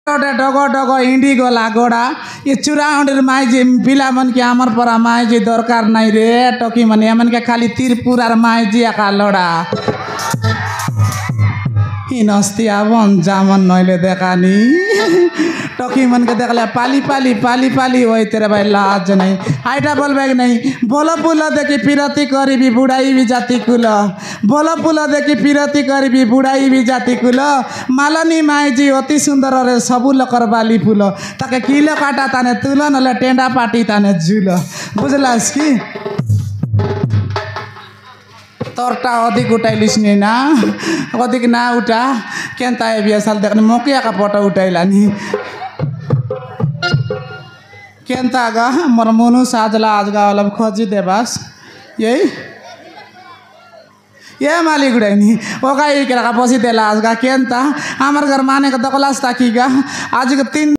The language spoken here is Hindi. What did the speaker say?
गोटे डग डग इंडी गला गोड़ा ये चूराउंडर माई जी पिला मन के आमर परा माई जी दरकार नहीं रे टकी मन एमन के खाली तिरपुर आर माई जी आका लड़ा हिनस्ती आवन जामन नइले देखानी टकी मन के देखले पाली पाली पाली पाली होई तेरे भाई लाज नहीं आइटा बोलबे नहीं बोलो पुला देखी पिरती करीबी बुढ़ाई भी जाति कुल बोलो पुला देखी पिरती करीबी बुढ़ाई भी जाति कुल मालनी माई जी अति सुंदर रे सबु लकर बाली फूल ताके किलो काटा ताने तुल नले टेंडा पाटी ताने झुल बुझलास की तोरटा अधिक उठाइलिस नि ना अधिक ना उठा केनता बिया साल देखने मोकिया का फोटो उठाइलानी केनता गा मोर मनु साजला आजगा वाला खोजी दे बस यही ये मालिक उड़ाइनी ओका ये करा बसी देला आजगा केनता हमार घर माने का दकलास ताकी गा आज के 3